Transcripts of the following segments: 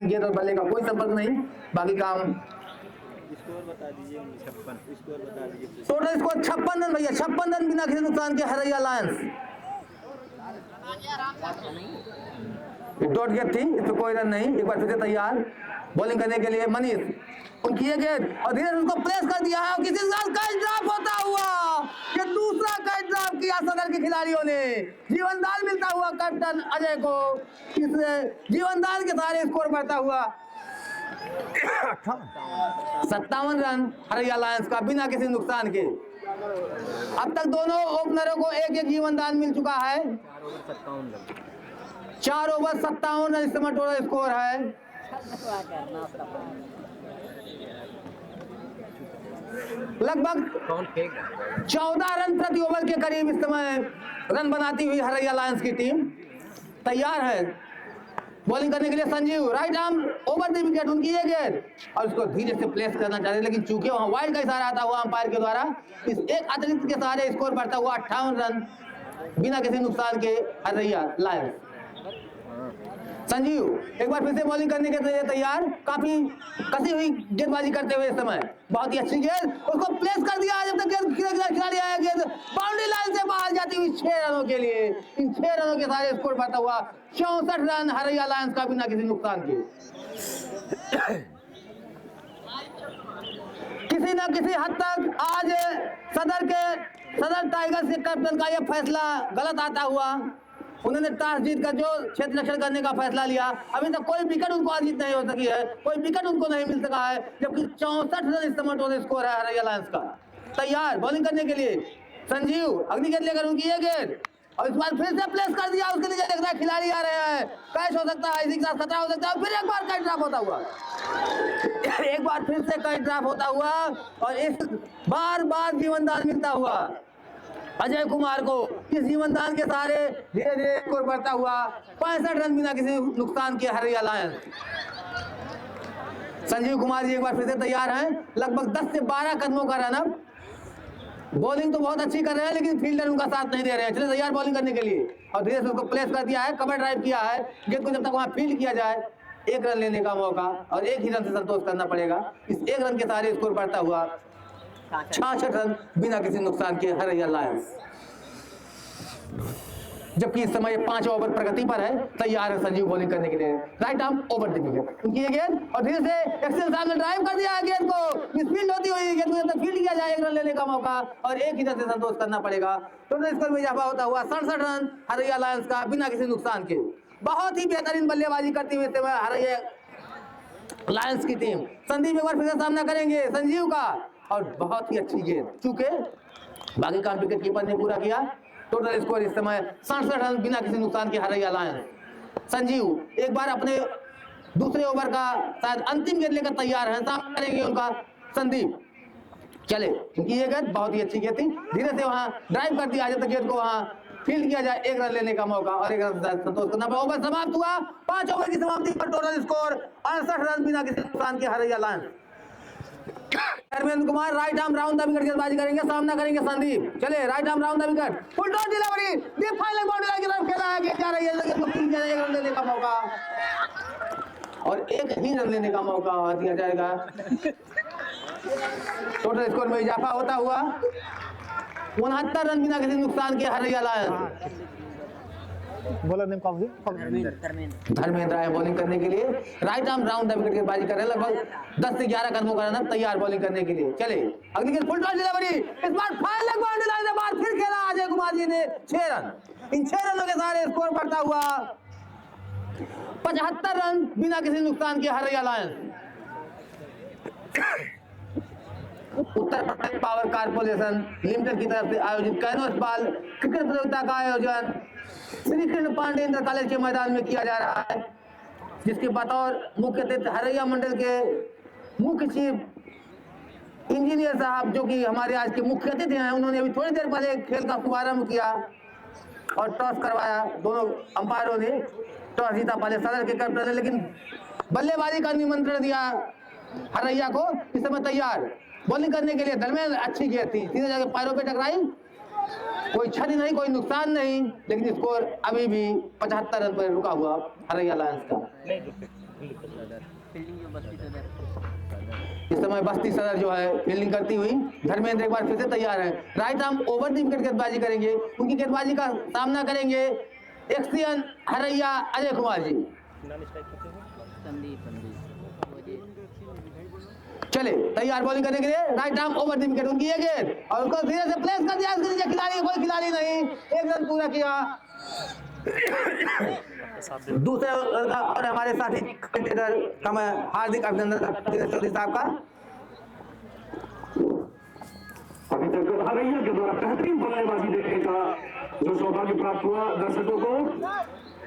गेंद और बल्ले का कोई संपर्क नहीं, बाकी काम। स्कोर बता दीजिए। 56 स्कोर बता दीजिए। टोटल स्कोर 56 रन भैया, 56 रन बिना किसी नुकसान के हरैया लायंस। डॉट गेट थी, इसमें कोई रन नहीं। एक बार फिर से तैयार बॉलिंग करने के लिए मनीष, उनकी ये गेंद और धीरे से उसको प्लेस कर दिया है और किसी के साथ कैच ड्रॉप होता हुआ, ये दूसरा कैच ड्रॉप किया सदर के खिलाड़ियों ने। जीवनदान मिलता हुआ कैप्टन अजय को, इससे जीवनदान के सहारे स्कोर बढ़ता हुआ 57 रन हरैया लायंस का बिना किसी नुकसान के। अब तक दोनों ओपनरों को एक एक जीवनदान मिल चुका है। 4 ओवर 57 रन इस समय टोटल स्कोर है। लगभग 14 रन प्रति ओवर के करीब इस समय रन बनाती हुई हरैया लायंस की टीम तैयार है बॉलिंग करने के लिए। Sanjeev right arm over the wicket, उनकी ये गेंद और उसको धीरे से प्लेस करना चाहते, लेकिन चूंकि वहां वाइड का इशारा आता हुआ अंपायर के द्वारा, इस एक अतिरिक्त के सहारे स्कोर बढ़ता हुआ 58 रन बिना किसी नुकसान के हरैया लायंस। संजीव एक बार फिर से बॉलिंग करने के लिए तैयार, काफी कसी हुई गेंदबाजी करते हुए इस समय। बहुत ही अच्छी गेंद, उसको प्लेस कर दिया। जब तक गेंद खिलाड़ी आया, गेंद बाउंड्री लाइन से बाहर जाती हुई 6 रनों के लिए। इन 6 रनों के सारे स्कोर बढ़ता हुआ 64 रन हरैया लायंस का बिना किसी नुकसान के। किसी न किसी हद तक आज सदर टाइगर्स के कैप्टन का यह फैसला गलत आता हुआ। उन्होंने टॉस जीतकर जो क्षेत्र रक्षण करने का फैसला लिया, अभी तक कोई विकेट उनको अर्जित नहीं हो सकी है, कोई विकेट उनको नहीं मिल सका है, जबकि 64 रन इस समय टोटल स्कोर है हरैया लायंस का। तैयार बॉलिंग करने के लिए संजीव, अगली गेंद लेकर उनकी ये गेंद और इस बार फिर से प्लेस कर दिया। उसके नीचे देख रहा है खिलाड़ी आ रहे हैं, कैच हो सकता है, इसी के साथ खतरा हो सकता है। फिर एक बार कैच ड्रॉप होता हुआ, एक बार फिर से कैच ड्रॉप होता हुआ और इस बार जीवनदान मिलता हुआ अजय कुमार को। इस जीवनदान के सहारे धीरे धीरे स्कोर बढ़ता हुआ 65 रन बिना किसी नुकसान के हरैया लायंस। संजीव कुमार जी एक बार फिर से तैयार हैं, लगभग 10 से 12 कदमों का रन। बॉलिंग तो बहुत अच्छी कर रहे हैं, लेकिन फील्डर उनका साथ नहीं दे रहे हैं। चलिए तैयार बॉलिंग करने के लिए और धीरे से उसको प्लेस कर दिया है, कवर ड्राइव किया है। गेंद को जब तक वहां फील्ड किया जाए, 1 रन लेने का मौका और 1 ही रन से संतोष करना पड़ेगा। इस 1 रन के सहारे स्कोर बढ़ता हुआ 66 रन बिना किसी नुकसान के हरैया लायंस। जबकि इस समय 5 ओवर प्रगति पर है। तैयार है संजीव बॉलिंग करने के लिए, right arm over the wicket, उनकी ये गेंद और धीरे से एक्सेल साहब ने ड्राइव कर दिया है गेंद को। मिसफील्ड होती हुई गेंद को फील्ड किया जाए, 1 रन लेने का मौका और 1 ही रन से संतोष करना पड़ेगा। टोटल स्कोर में इजाफा होता हुआ 67 रन हरैया लायंस का बिना किसी नुकसान के। बहुत ही बेहतरीन बल्लेबाजी करती हुई हरैया लायंस की टीम। संदीप एक बार फिर से सामना करेंगे संजीव का और बहुत ही अच्छी गेंद, चूंकि बाकी काम विकेट कीपर ने पूरा किया। टोटल स्कोर इस समय 67 रन बिना किसी नुकसान के हरैया लायंस। संजीव एक बार अपने दूसरे ओवर का शायद अंतिम गेंद लेकर तैयार हैं, सामने करेंगे उनका संदीप। चले, क्योंकि ये गेंद बहुत ही अच्छी गेंद थी, धीरे से वहां ड्राइव कर दिया जब तक गेंद को वहां फील्ड किया जाए, 1 रन लेने का मौका और 1 रन से संतोष करना। ओवर समाप्त हुआ, 5 ओवर की समाप्ति पर टोटल स्कोर 68 रन बिना किसी नुकसान के Haraiya Lions. Dharmendra Kumar right arm round the wicket गेंदबाजी करेंगे, सामना करेंगे संदीप। चले, right arm round the wicket, full toss delivery, deep final boundary की तरफ खेला है, गेंद जा रही है, लेकिन 1 रन लेने का मौका और 1 ही रन लेने का मौका दिया जाएगा। टोटल स्कोर में इजाफा होता हुआ 69 रन बिना किसी नुकसान के हरैया लायंस। बॉलर नेम कौन धर्मेंद्र आए बॉलिंग करने के लिए, right arm round the wicket गेंदबाजी कर रहे हैं। लगभग 10 से 11 कदमों का रन, तैयार बॉलिंग करने के लिए। चले, अगली गेंद फुल टॉस डिलीवरी, इस बार फाइनल बाउंड्री लाइन से बाहर फिर खेला अजय कुमार जी ने 6 रन। इन 6 रनों के सारे स्कोर बढ़ता हुआ 75 रन बिना किसी नुकसान के Haraiya Lions. Uttar Pradesh power corporation limited की तरफ से आयोजित कैनवस बॉल क्रिकेट प्रतियोगिता का आयोजन श्री कृष्ण पांडे इंटर कॉलेज के मैदान में किया जा रहा है, जिसके बतौर मुख्य अतिथि हरैया मंडल के मुख्य चीफ इंजीनियर साहब, जो कि हमारे आज के मुख्य अतिथि हैं, उन्होंने अभी थोड़ी देर पहले खेल का शुभारंभ किया और टॉस करवाया। दोनों अंपायरों ने टॉस जीता, पहले सदर के कैप्टन ने, लेकिन बल्लेबाजी का निमंत्रण दिया हरैया को। इस समय तैयार बॉलिंग करने के लिए, दरमियान अच्छी गेंद थी, सीधे जाके पैरों पे टकराई, कोई क्षति नहीं, कोई नुकसान नहीं, लेकिन स्कोर अभी भी 75 रन पर रुका हुआ हरैया लायंस का। फील्डिंग जो 32 सदर इस समय बस्ती सदर जो है फील्डिंग करती हुई धर्मेंद्र एक बार फिर से तैयार है। Right arm over the wicket गेंदबाजी करेंगे, उनकी गेंदबाजी का सामना करेंगे एक्सियन हरैया अजय कुमार जी। संदीप चले तैयार बॉलिंग करने के लिए। Right arm over the wicket, उनकी ये गेंद और उसको धीरे से प्लेस कर दिया। खिलाड़ी कोई खिलाड़ी नहीं, एक रन पूरा किया। दूसरे और हमारे साथी क्रिकेटर का मैं हार्दिक अभिनंदन चौधरी साहब का। अभी तक हरैया के द्वारा बेहतरीन बल्लेबाजी देखने का जो सौभाग्य प्राप्त हुआ दर्शकों को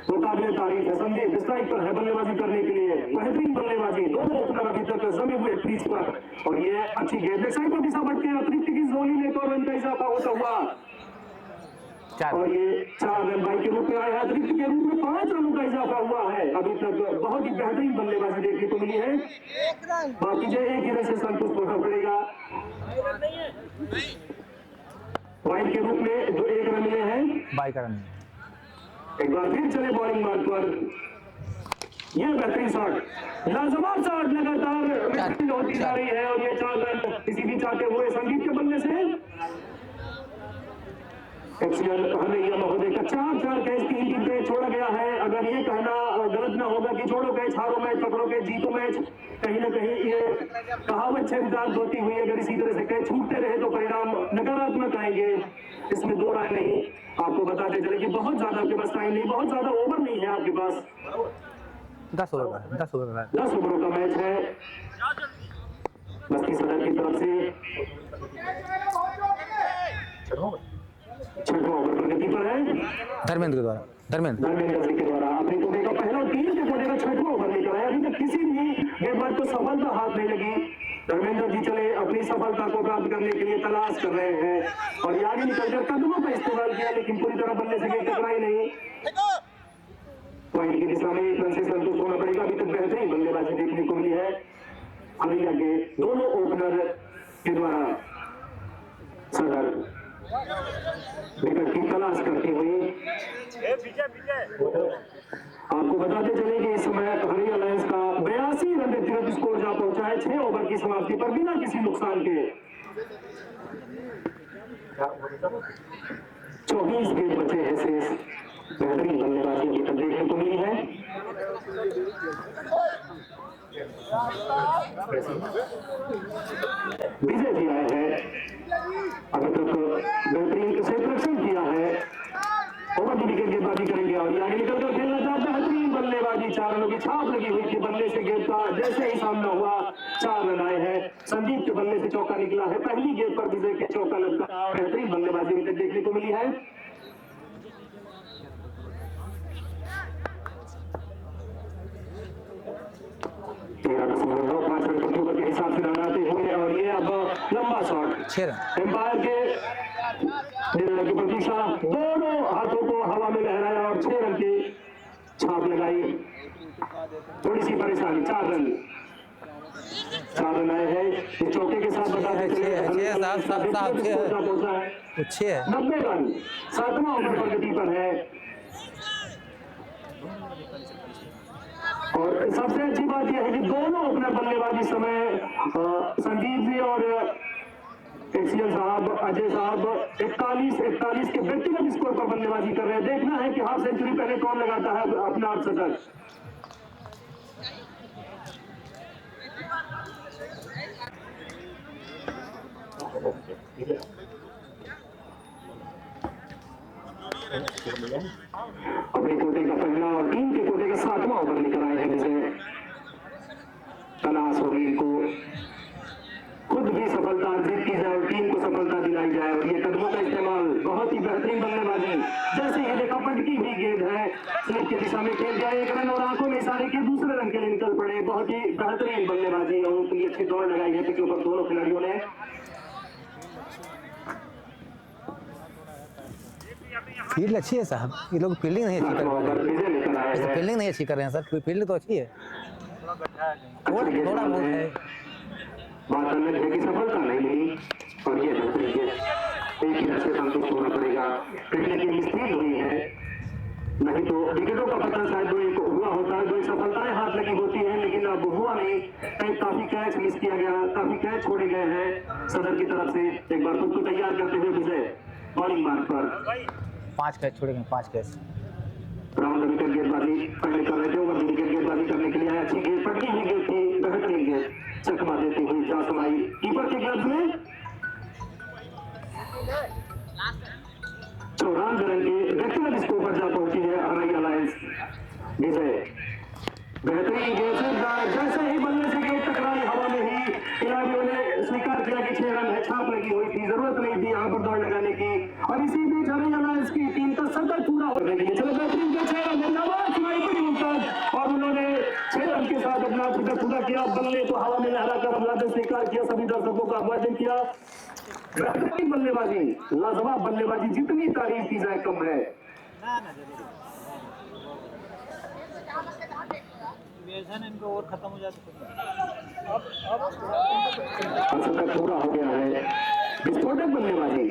वो काबिल तारीफ है। संदीप स्ट्राइक पर है बल्लेबाजी करने के लिए, बेहतरीन बल्लेबाजी। दोनों ओपनर अभी तक जमे हुए क्रीज पर और ये अच्छी गेंद साइड पर दिशा बढ़ के अतिरिक्त की जोली में एक और रन का इजाफा होता हुआ और ये 4 रन बाई के रूप में आया है। अतिरिक्त के रूप में 5 रनों का इजाफा हुआ है। अभी तक बहुत ही बेहतरीन बल्लेबाजी देखने को मिली है। बाकी जो एक ही रन से संतुष्ट होना पड़ेगा। वाइड के रूप में जो 1 रन मिले हैं, बाई का रन एक बार फिर चले बॉलिंग मार्ग पर। यह बेहतरीन शॉट, लाजवाब शॉट लगातार होती जा रही है और ये 4 रन किसी भी चाहते हुए संदीप के बल्ले से हरैया महोदय का 4 कैच 3 टीम पे छोड़ा गया है। अगर ये कहना गलत ना होगा कि छोड़ो कैच, हारो मैच, पकड़ो कैच, जीतो मैच, कहीं ना कहीं ये कहावत छेड़छाड़ होती हुई अगर इसी तरह से कैच छूटते रहे तो परिणाम नकारात्मक आएंगे, इसमें 2 राय नहीं। आपको बताते चले कि बहुत ज्यादा आपके पास टाइम नहीं, बहुत ज्यादा ओवर नहीं है आपके पास। 10 ओवर का 10 ओवरों का मैच है। बस्ती सदर की तरफ से 6वां ओवर प्रगति पर है धर्मेंद्र के द्वारा। धर्मेंद्र के द्वारा अपने कोटे का पहला और 3 के कोटे का 6वां ओवर लेकर आया। अभी तक किसी भी गेंदबाज को सफलता हाथ नहीं लगी। धर्मेंद्र जी चले अपनी सफलता को प्राप्त करने के लिए तलाश कर रहे हैं और ये आगे निकलकर कदमों का इस्तेमाल किया लेकिन पूरी तरह बल्ले से गेंद टकराई नहीं। पॉइंट की दिशा में 1 रन से संतुष्ट होना पड़ेगा। अभी तक बेहतरीन बल्लेबाजी देखने को मिली है हरैया के दोनों ओपनर के द्वारा। सदर विकेट की तलाश करती हुई आपको बताते चले कि इस समय हरैया लायंस का 82 रन व्यक्तिगत स्कोर जा पहुंचा है 6 ओवर की समाप्ति पर बिना किसी नुकसान के। 24 गेंद बचे हैं शेष। बेहतरीन बल्लेबाजी अभी तक देखने को मिली है। विजय जी आए हैं, अभी तक बेहतरीन सेलेक्शन किया है। ओवर द विकेट गेंदबाजी करेंगे और आगे निकलकर खेलना चाहता है। बेहतरीन बल्लेबाजी, 4 रनों की छाप लगी हुई थी बल्ले से गेंद का। जैसे ही सामना हुआ 4 रन आए हैं। संदीप के बल्ले से चौका निकला है। पहली गेंद पर विजय के चौका लगता। बेहतरीन बल्लेबाजी अभी तक देखने को मिली है। के हिसाब से लगाते हुए और ये अब लंबा शॉट 6 रन। एम्पायर के निर्णय की प्रतीक्षा, दोनों हाथों को हवा में लहराया और 6 रन की छाप लगाई। थोड़ी सी परेशानी, 4 रन आए हैं। इस चौके के साथ बताते चले 90 रन 7वां ओवर प्रगति पर है। और सबसे अच्छी बात यह है कि दोनों अपने बल्लेबाजी समय संदीप जी और एक्सियल साहब, अजय साहब 41 के व्यक्तिगत स्कोर पर बल्लेबाजी कर रहे हैं। देखना है कि हाफ सेंचुरी पहले कौन लगाता है अपना 8 शतक। अपने कोटे का पहला और टीम के कोटे का 7वां ओवर लेकर आए हैं विजय। तलाश होगी इनको खुद भी सफलता अर्जित की जाए और टीम को सफलता दिलाई जाए। और ये कदमों का इस्तेमाल, बहुत ही बेहतरीन बल्लेबाजी। जैसे ये देखा पटकी हुई गेंद है, स्लिप की दिशा में खेल जाए 1 रन और आंखों में इशारे के दूसरे रन के लिए निकल पड़े। बहुत ही बेहतरीन बल्लेबाजी और उनकी अच्छी दौड़ लगाई है पिच पर दोनों खिलाड़ियों ने। फील्ड अच्छी है साहब, ये लोग फील्डिंग नहीं अच्छी कर रहे हैं। फील्डिंग नहीं अच्छी कर रहे हैं सर, फील्ड तो अच्छी है, थोड़ा बहुत है। बात अलग है कि सफलता नहीं मिली और ये एक ही से संतुष्ट होना पड़ेगा। क्रिकेट की मिस्टेक हुई है, नहीं तो विकेटों का पता शायद हुआ होता है, जो सफलताएं हाथ लगी होती है, लेकिन अब हुआ नहीं। काफी कैच मिस किया गया, काफी कैच छोड़े गए हैं सदर की तरफ से। एक बार खुद को तैयार करते हुए विजय बॉलिंग मार्क पर 5 कैच छोड़े गए, 5 कैच। राउंड विकेट गेंदबाजी पहले कर रहे थे, ओवर विकेट गेंदबाजी करने के लिए आया। अच्छी गेंद पटकी हुई गेंद थी, बेहतरीन गेंद चकमा देती हुई जा समाई कीपर के ग्लव्स में। 54 रन के व्यक्तिगत स्कोर पर जा पहुंची है हरैया लायंस। विजय बेहतरीन गेंद से जैसे ही बल्ले से गेंद टकराई हवा में ही खिलाड़ियों ने स्वीकार किया कि 6 रन है, छाप लगी हुई थी, जरूरत नहीं थी यहाँ पर दौड़ लगाने की। और इसी बीच हरैया लायंस की टीम का सदर पूरा करने के लिए चलो बेहतरीन के 6 रन और उन्होंने 6 रन के साथ अपना सदर पूरा किया। बल्ले को हवा में लहराकर अभिवादन स्वीकार किया, सभी दर्शकों का अभिवादन किया। बेहतरीन बल्लेबाजी, लाजवाब बल्लेबाजी, जितनी तारीफ की जाए कम है। इनको और खत्म हो जाते शतक पूरा हो गया है। विस्फोटक बल्लेबाजी,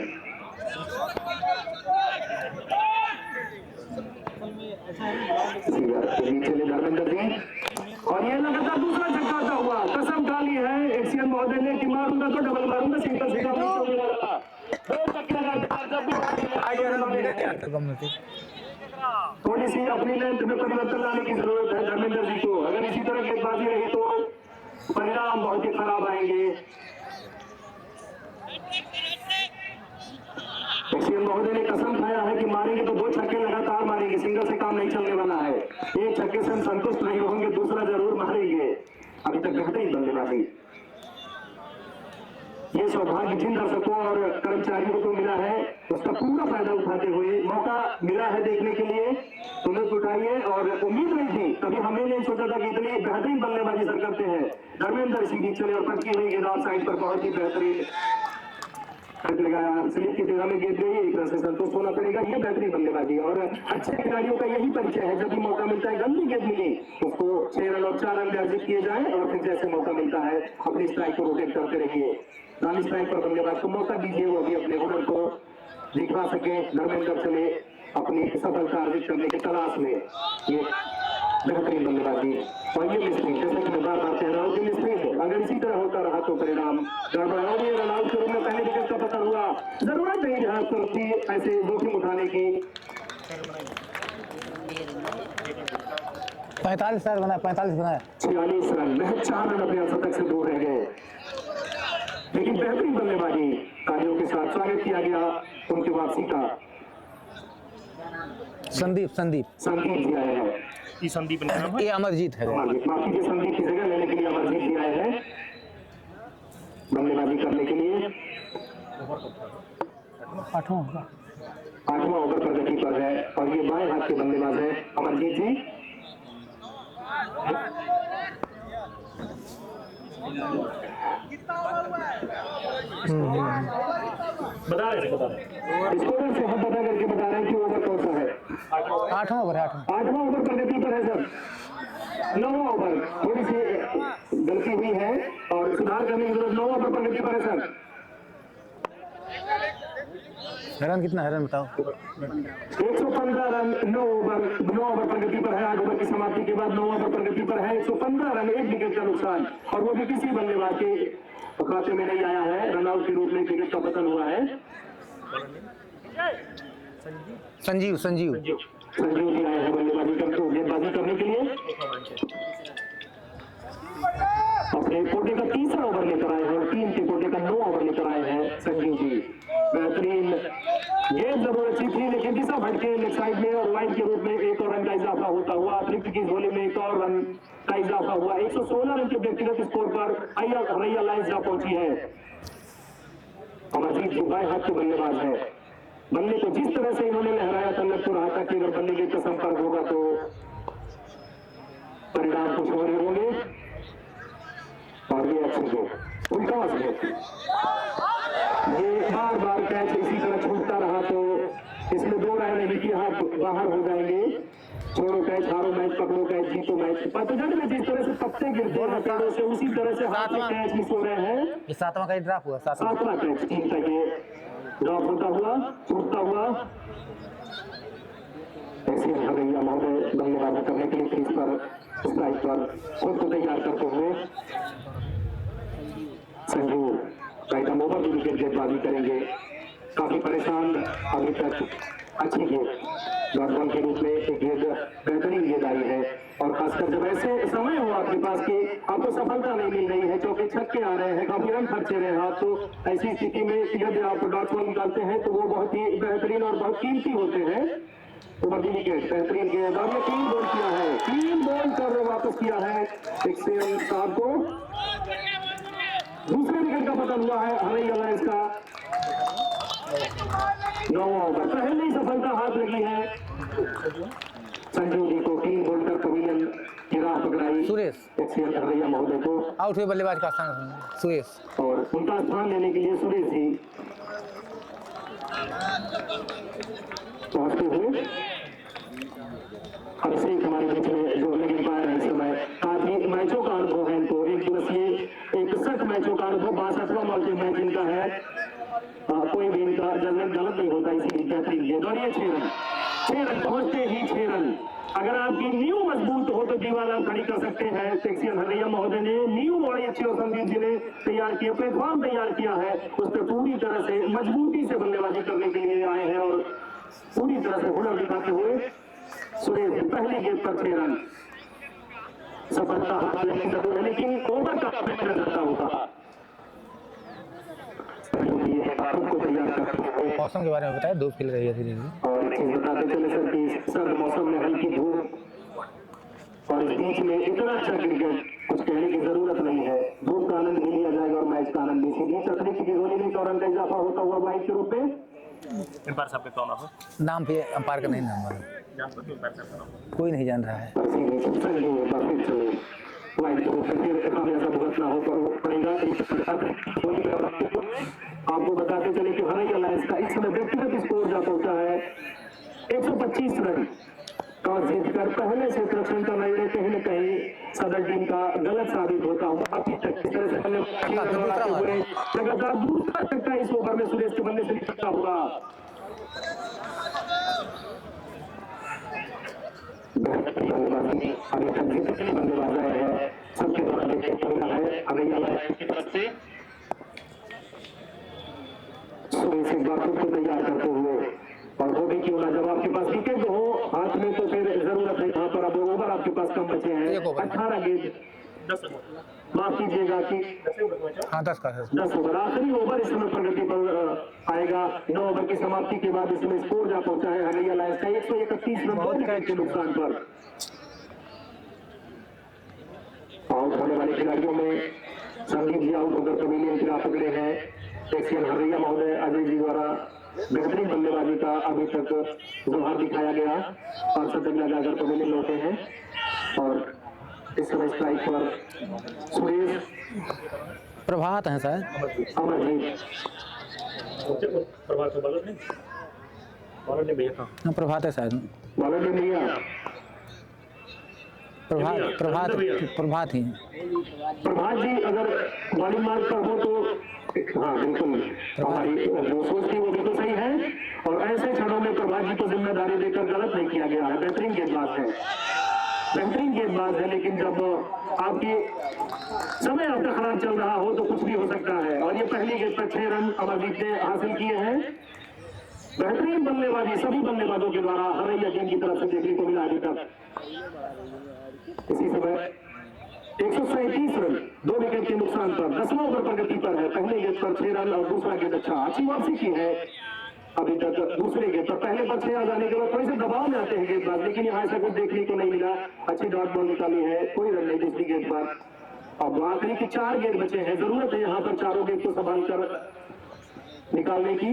चले धर्मेंद्र सिंह और ये लगातार दूसरा छक्का आता हुआ। कसम डाली है एशियन महोदय ने कि मारूंगा तो डबल मारूंगा, सिंगल सीधा नहीं लगा। 2 छक्के लगातार जब भी थोड़ी सी अपनी लेंथ में परिवर्तन लाने की जरूरत है धर्मेंद्र जी को। अगर इसी तरह गेंदबाजी रही तो परिणाम बहुत ही खराब आएंगे। एशियन महोदय ने कसम खाया है कि मारेंगे तो 2 छक्के लगातार मारेंगे, सिंगल से काम नहीं चलने वाला है। 1 छक्के से हम संतुष्ट नहीं होंगे, दूसरा जरूर मारेंगे। अभी तक बेहतरीन बल्लेबाजी। ये सौभाग्य जिन दर्शकों और कर्मचारियों को मिला है उसका पूरा फायदा उठाते हुए मौका मिला है देखने के लिए, तो लुत्फ उठाइए। और उम्मीद नहीं थी, कभी हमें नहीं सोचा था कि इतनी बेहतरीन बल्लेबाजी सर करते हैं धर्मेंद्र सिंह। चले और पटकी हुई गेंद ऑफ साइड पर बहुत ही बेहतरीन लगाया, स्लिप की दिशा में गेंद गई, एक तरह से संतुष्ट होना पड़ेगा। ये बेहतरीन बल्लेबाजी और अच्छे खिलाड़ियों का यही परिचय है, जब भी मौका मिलता है गंदी गेंद मिली उसको 6 रन और 4 रन अर्जित किए जाए और फिर जैसे मौका मिलता है अपनी स्ट्राइक को रोटेट करते रहिए। नॉन स्ट्राइक पर बल्लेबाज को मौका दीजिए, वो भी अपने हुनर को दिखा सके। धर्मेंद्र चले अपनी सफलता अर्जित करने की तलाश में। ये बेहतरीन बल्लेबाजी और ये मिस्ट्री, जैसे कि मैं बार बार कह रहा हूँ कि मिस्ट्री है, अगर इसी तरह होता रहा तो परिणाम गड़बड़ाओगे। रन आउट के रूप में पहले विकेट का पतन हुआ, जरूरत नहीं जहां करती ऐसे जोखिम उठाने की। 45 रन बनाया, 45 बनाया। 46 रन, महज 4 रन अपने शतक से दूर रह गए, लेकिन बेहतरीन बल्लेबाजी कार्यों के साथ स्वागत किया गया उनकी वापसी का। संदीप जी आए हैं, ये अमरजीत है। बाकी के संदीप की जगह लेने के लिए अमरजीत जी आए हैं बल्लेबाजी करने के लिए। 8वां ओवर प्रगति पर है और ये बाएं हाथ के बल्लेबाज है अमरजीत जी। बता रहे स्कोर से हम पता करके बता रहे हैं कि ओवर कौन सा है। 8वां ओवर है। 8वां ओवर प्रगति पर है सर। 9वां ओवर थोड़ी सी गलती हुई है और सुधार करने की जरूरत। 9वां ओवर प्रगति पर है सर। रन कितना है, रन बताओ। 115 रन 9 ओवर प्रगति पर है। 8 ओवर की समाप्ति के बाद 9 ओवर प्रगति पर है। 115 रन, 1 विकेट का नुकसान और वो भी किसी बल्लेबाज के खाते में नहीं आया है। रन आउट के रूप में विकेट का पतन हुआ है। संजीव जी आए हैं गेंदबाजी करने के लिए। अपने कोटे का 3रा ओवर लेकर आए हैं और टीम के कोटे का 9 ओवर लेकर आए हैं संजीव जी। बेहतरीन गेंद जरूर अच्छी थी, लेकिन दिशा भटके लेग साइड में और वाइड के रूप में 1 और रन का इजाफा होता हुआ अतिरिक्त की झोली में 1 और रन का इजाफा हुआ। 116 रन के व्यक्तिगत स्कोर पर हरैया लायंस जा पहुंची है। अमरजीत जी बाएं हाथ के बल्लेबाज है। बल्ले को जिस तरह से इन्होंने लहराया था, लग तो रहा था कि अगर बल्ले गेंद का संपर्क होगा तो परिणाम कुछ हो रहे होंगे। और ये अच्छी गेंद उल्टा ये बार बार कैच इसी तरह छूटता रहा तो इसमें 2 राय नहीं कि हाथ बाहर हो जाएंगे। छोड़ो कैच, हारो मैच, पकड़ो कैच, जीतो मैच। पतझड़ में जिस तरह से पत्ते गिरते हैं पैरों से, उसी तरह से हाथ में कैच मिस हो रहे हैं। ये 7वां का ड्रॉप हुआ। 7वां कैच टीम का ये ड्रॉप होता हुआ, छूटता हुआ। एक्सियन हरैया महोदय बल्लेबाजी करने के लिए क्रीज पर स्ट्राइक पर खुद को तैयार करते हुए Sanju right arm over the wicket गेंदबाजी करेंगे। काफी परेशान अभी तक, अच्छी गेंद डॉट बॉल के रूप में एक गेंद बेहतरीन गेंद आई है। और खासकर जब ऐसे समय हो आपके पास कि आपको सफलता नहीं मिल रही है, चौके छक्के आ रहे हैं, काफी रन खर्चे रहे हैं आप, तो ऐसी स्थिति में यदि आप डॉट बॉल निकालते हैं तो वो बहुत ही बेहतरीन और बहुत कीमती होते हैं। ओवर द विकेट बेहतरीन गेंद, और ये 3 बॉल किया है, 3 बॉल कर वापस किया है एक्सियन साहब को। दूसरे विकेट का पतन हुआ है हरैया लायंस का। 9 ओवर पहले ही सफलता हाथ लगी है संजू जी को। 3 बॉल कर पवेलियन की राह पकड़ाई सुरेश एक्सियन हरैया महोदय को, आउट हुए बल्लेबाज का स्थान सुरेश। और उनका स्थान लेने के लिए सुरेश जी पहुंचते हुए अभिषेक हमारे बीच में जो नहीं पाया है इस समय। काफी मैचों का अनुभव है इनको, 1 दिवसीय 61 मैचों का अनुभव, 62वां मल्टी मैच इनका है। कोई भी इनका जजमेंट गलत नहीं होता, इसी बेहतरीन गेंद, और ये 6 रन पहुंचते ही 6 रन। अगर आपकी नींव मजबूत हो तो दीवार आप खड़ी कर सकते हैं। एक्सियन हरैया महोदय ने नींव बड़ी अच्छी और संदीप जी ने तैयार किया, प्लेटफॉर्म तैयार किया है, उस पर पूरी तरह से मजबूती से बल्लेबाजी करने के लिए आए हैं और पूरी तरह से हुनर दिखाते हुए सुरेश पहली गेंद पर 6 रन सफलता हासिल नहीं कर रहे, लेकिन ओवर का करता होगा को तैयार करते हुए। मौसम के बारे में बताया, धूप खिल रही है धीरे धीरे। और एक चीज बताते चले सर कि सर्द मौसम में हल्की धूप और इस बीच में इतना अच्छा क्रिकेट कुछ कहने की जरूरत नहीं है। धूप का आनंद भी लिया जाएगा और मैच का आनंद भी। इसी बीच अतिरिक्त की गोली में 4 रन का इजाफा होता हुआ वाइड के रूप में अंपायर साहब के कौन हो? नाम पे अंपायर का नहीं नाम मालूम, जानते हो अंपायर साहब का नाम? कोई नहीं जान रहा है। वाइड के रूप में फिर ऐसा भुगतना हो पड़ेगा। आपको बताते चले कि हरैया लायंस का इस समय व्यक्तिगत स्कोर जा पहुंचा है 125 रन। टॉस जीतकर पहले से रक्षण का निर्णय कहीं न कहीं सदर टीम का गलत साबित होता हुआ अभी तक इस तरह से लगातार दूसरा छक्का इस ओवर में सुरेश के बल्ले से निकलता हुआ। अभी तक जितने बल्लेबाज आए हैं सबके द्वारा है हरैया लायंस की तरफ से सुरेश एक बार खुद को तैयार करते हुए, और वो भी क्यों ना, जब आपके पास विकेट हो हाथ में तो फिर जरूरत है। यहाँ पर अब ओवर आपके पास कम बचे हैं, 18 गेंद, माफ कीजिएगा कि हाँ 10 ओवर। आखिरी ओवर इस समय प्रगति पर आएगा। 9 ओवर की समाप्ति के बाद इसमें स्कोर जा पहुंचा है हरैया लायंस का 131 रन के नुकसान पर। आउट होने वाले खिलाड़ियों में संदीप जी आउट होकर पवेलियन की राह पकड़े हैं। एक्सियन हरैया महोदय अजय जी द्वारा बेहतरीन बल्लेबाजी का अभी तक जोहार दिखाया गया और शतक लगाकर पवेलियन लौटे हैं। और इस समय स्ट्राइक पर सुरेश प्रभात है शायद, अमरजीत प्रभात है शायद, बॉलर ने लिया प्रभात ही प्रभात जी अगर बॉलिंग मार्क पर हो तो हाँ बिल्कुल हमारी जो सोच थी वो बिल्कुल सही है। और ऐसे क्षणों में प्रभात जी को जिम्मेदारी देकर गलत नहीं किया गया है। बेहतरीन गेंदबाज है, लेकिन जब आपकी समय आपका खराब चल रहा हो तो कुछ भी हो सकता है। और ये पहली गेंद पर 6 रन अमरजीत ने हासिल किए हैं। बेहतरीन बल्लेबाजी सभी बल्लेबाजों के द्वारा हरैया टीम की तरफ से देखने को मिला अभी तक। इसी समय 137 रन 2 विकेट के नुकसान पर 10वां ओवर प्रगति पर है। पहले गेंद पर 6 रन और दूसरा गेंद अच्छी वापसी की है अभी तक। दूसरे गेंद पर पहले पर 6 आ जाने के बाद थोड़े से दबाव में आते हैं गेंदबाज, लेकिन यहाँ ऐसा कुछ देखने को नहीं मिला। अच्छी डॉट बॉल निकाली है, कोई रन नहीं दूसरी गेंद पर। अब आखिरी की 4 गेंद बचे हैं, जरूरत है यहाँ पर चारों गेंद को संभाल कर निकालने की।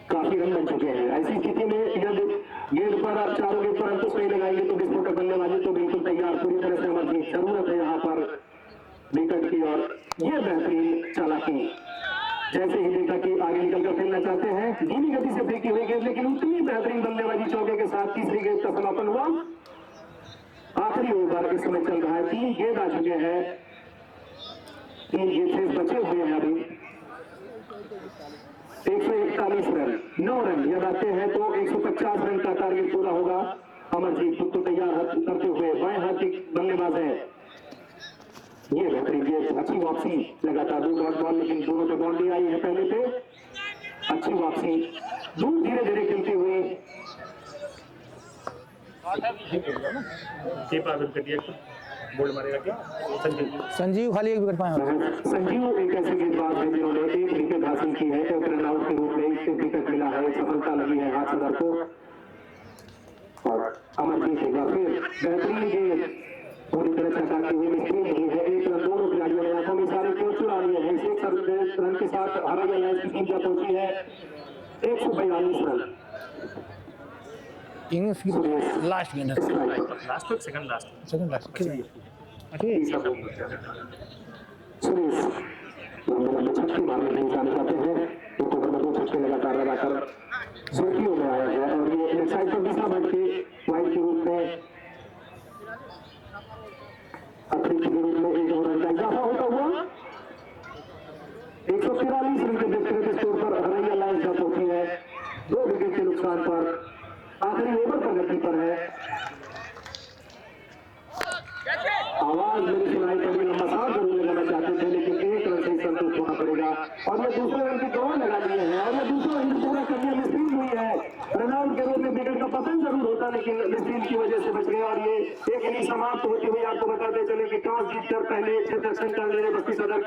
काफी रन बन चुके हैं। ऐसी स्थिति में यदि गेंद पर आप चारों गेंद पर अंकुश नहीं लगाएंगे तो विस्फोटक बल्लेबाजी तो बिल्कुल तैयार पूरी तरह से हमारी जरूरत है यहाँ पर विकेट की। और ये बेहतरीन चालाकी, जैसे ही देखा कि आगे निकलकर खेलना चाहते हैं, धीमी गति से फेंकी हुई गेंद, लेकिन उतनी बेहतरीन बल्लेबाजी चौके के साथ तीसरी गेंद का समापन हुआ। आखिरी ओवर इस समय चल रहा है, 3 गेंद आ चुके हैं, 3 गेंद शेष बचे हुए हैं अभी। 141 रन, 9 रन याद आते हैं तो 150 रन का टारगेट पूरा होगा। अमरजीत खुद तो तैयार करते हुए बाएं हाथ की बल्लेबाज है। ये बेहतरीन गेंद, अच्छी वापसी, लगातार 2 डॉट बॉल, लेकिन दोनों पे बाउंड्री आई है पहले पे। अच्छी वापसी, दूर धीरे धीरे खेलती हुई बोल्ड मारेगा क्या संजीव खाली एक विकेट पाए हैं। संजीव एक ऐसे गेंदबाज है जिन्होंने एक विकेट हासिल की है, तो रन आउट के रूप में एक विकेट मिला है, सफलता लगी है हाथ सदर को। और अमरजीत एक बार फिर बेहतरीन गेंद पूरी तरह से हटाती हुई मिस्त्री नहीं है। एक रन दोनों खिलाड़ियों ने आंखों में सारे कोच चुरा लिए हैं। 6 रन के साथ हरियाणा लायंस की टीम जा पहुंची है 142 रन। इनिंग्स की लास्ट गेंद है, लास्ट तक second last second last. Suresh लंबे छक्के मारने नहीं जाने जाते हैं, तो नंबर 2 छक्के लगातार लगाकर सुर्खियों में आया है। और ये लेफ्ट साइड पर दूसरा बैट के वाइड के रूप में अतिरिक्त के रूप में 1 रन का इजाफा होता हुआ 143 रन के व्यक्तिगत स्कोर पर हरियाणा लायंस जा पहुंची है। 2 विकेट के नुकसान पर आखिरी ओवर प्रगति पर है। आवाज मेरी सुनाई पड़ी, लंबा सांस जरूर लगाना चाहते थे, लेकिन 1 रन से संतुष्ट होना पड़ेगा। और ये दूसरे रन की दौड़ लगा लिए हैं, और ये दूसरा रन पूरा करने में मिस्टेक हुई है। रन आउट के रूप में विकेट का पतन जरूर होता, लेकिन मिस्टेक की वजह से बच गए। और ये एक इनिंग समाप्त होती हुई आपको बताते चले कि टॉस जीतकर पहले क्षेत्र सेंटर लेने बस्ती सदर